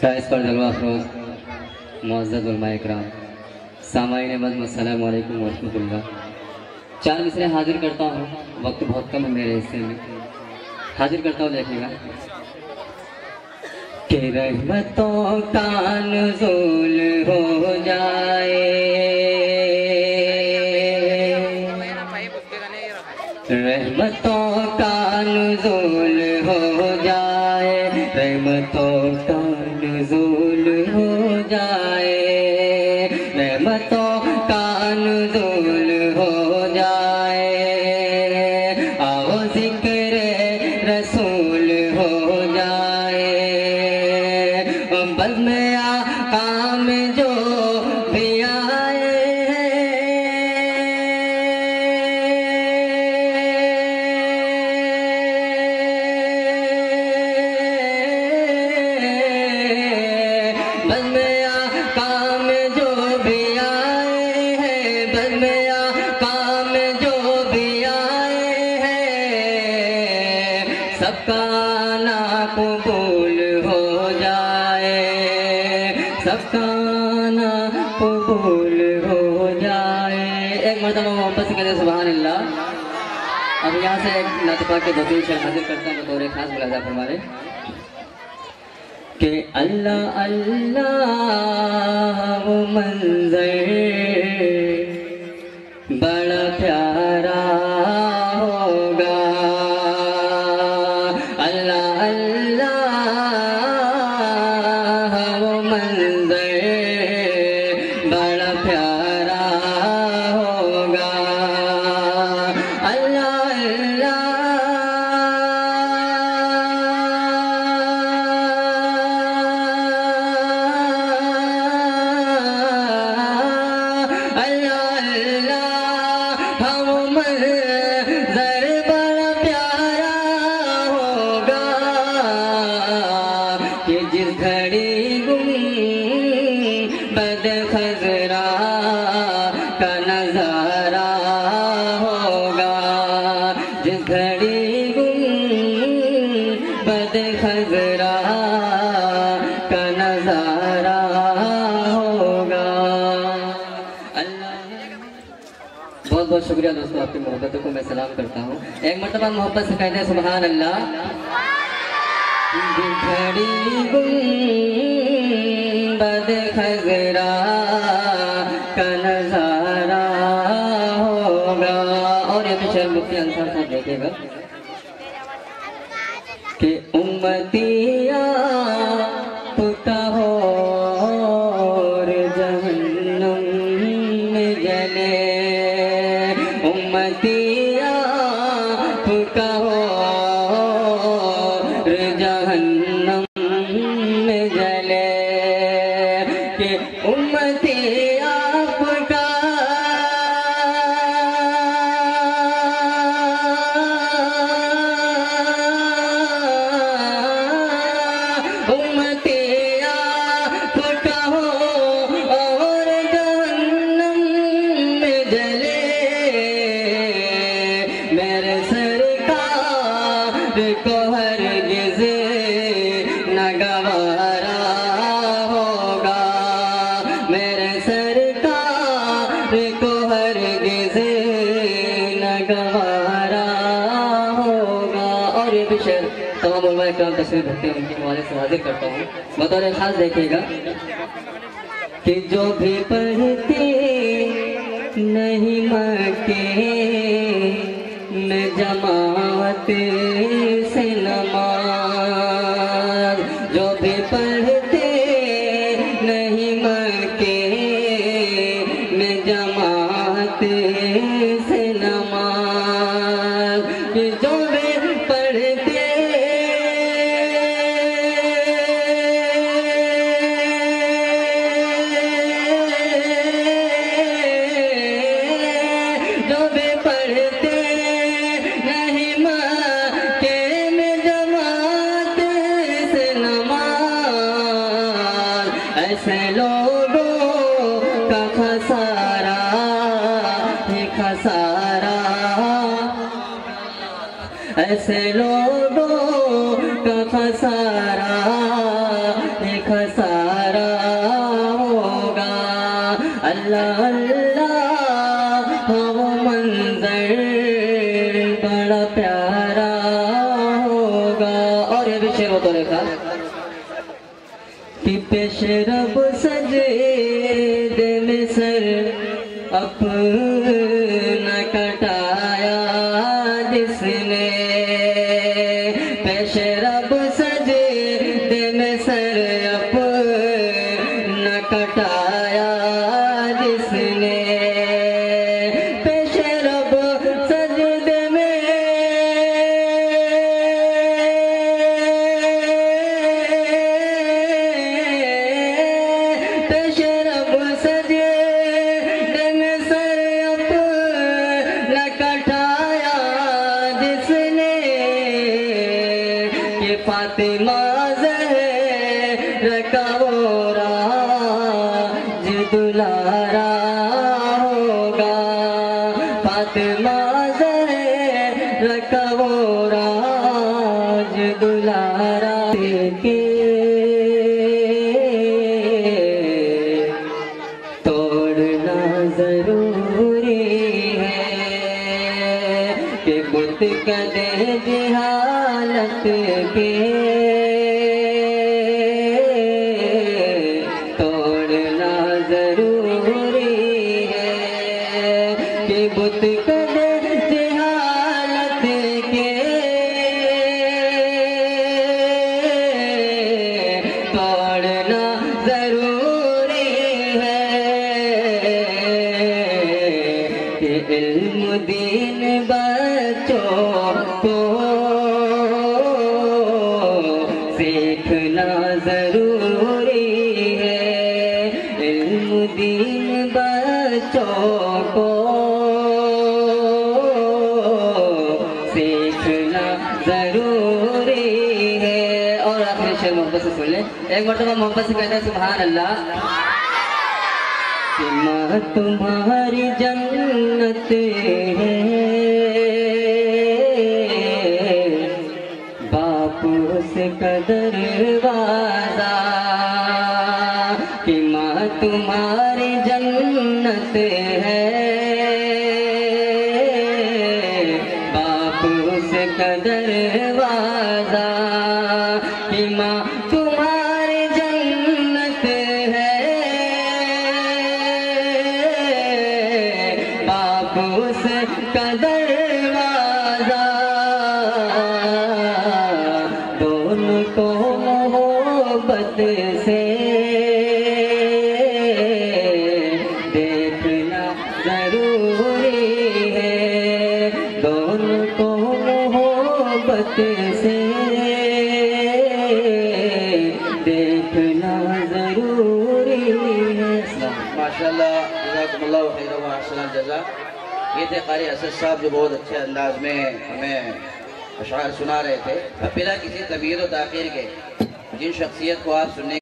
शाइस पर जलवा अफरोज मुअज़्ज़ज़ उलमाए इकराम सामाईन बज़्म अस्सलामु अलैकुम व रहमतुल्लाह। चार मिसरे हाजिर करता हूँ, वक्त बहुत कम है मेरे हिस्से में, हाजिर करता हूँ। देखिएगा कि रहमतों का नुज़ूल हो जाए, रहमतों का नुज़ूल हो जाए, रहमतों का नुज़ूल हो जाए, रहमतों का नुज़ूल हो जाए। आओ ज़िक्र रसूल हो जाए, बज़्म आका में जो भी आए सबका ना कबूल हो जाए, सबका ना कबूल हो जाए। एक मरतबा मोहब्बत से कहते सुभान अल्लाह। अब यहाँ से एक नातिपा के 2-3 शेर हाजिर करता हूँ बतौर खास मुलाजा फरमाने कि अल्लाह अल्लाह वो मंज़र बड़ा प्यारा होगा, अल्लाह अल्लाह वो मंज़र बड़ा प्यारा होगा, अल्लाह खज़रा का नज़ारा होगा, जिस घड़ी गुंबद खज़रा का नज़ारा होगा। अल्लाह बहुत बहुत शुक्रिया दोस्तों, आपकी मोहब्बतों को मैं सलाम करता हूँ। एक मरतबा मोहब्बत से कहते हैं सुभान अल्लाह। जिस घड़ी गुंबद खज़रा का नज़ारा होगा। और ये भी शेर मुफ्ती अंसार साहब देखेगा कि उम्मतिया पुता हो और जहन्नम में जले, उम्मतिया पुता हो और जहन्नम में जले, कि उम्मती आपका उम्मती आपका हो और जहन्नम में जले, मेरे सरकार को हरगिज़ न गवारा होगा, मेरे सरकार को हरगिज़ न गवारा होगा। और ये भी शेर तमाम उलमा इकराम तशरीफ रखते हैं, उनके हवाले से हाजिर करता हूँ बतौर खास। देखिएगा कि जो भी पढ़ते नहीं मक्के में जमात से नमाज, जो भी पढ़ते नहीं मक्के में जमात से नमाज, कि जो भी पढ़ते जो भी पढ़ते नहीं मक्के में जमात से नमाज, ऐसे लोगों का खसारा है खसारा, ऐसे लोगों का खसारा है खसारा होगा। अल्लाह अल्लाह वो मंजर बड़ा प्यारा होगा। और ये भी शेर हो तो लिखा कि पेश रब सजदे में सर अपना कटाया जिसने, पेश रब सजदे में सर अपना कटाया जिसने, पेश रब सजदे में पेश रब सजदे में सर अपना कटाया जिसने, ये फातिमा ज़हरा का वो राज दुलारा होगा। फातिमा ज़हरा का वो राज दुलारा के तोड़ना जरूरी है कि बुत कदे जहालत के तोड़ना जरूरी है कि बुत कदे जहालत के तोड़ना जरूरी है कि इल्म दीन बच्चों को सीखना जरूरी है। इल्म दीन बच्चों को सीखना जरूरी है। और आखिरी शेर मोहब्बत से सुन ले, एक मरतबा मोहब्बत से कहता है सुभान अल्लाह कि माँ तुम्हारी जन्नत है, बापू से कदर वादा कि माँ तुम्हारी जन्नत है, बापू से कदर वादा कि माँ तुम्हारी जन्नत है, बापू से कदर वादा। दोनों को मोहब्बत से देखना जरूरी है, दोनों को मोहब्बत से देखना जरूरी है। माशाल्लाह, जज़ाकुमुल्लाहु खैरन व अहसनल जज़ा। ये थे क़ारी असद साहब जो बहुत अच्छे अंदाज में हमें अशआर सुना रहे थे। अब बिना किसी तबीयत व ताख़ीर के जिन शख्सियत को आप सुनने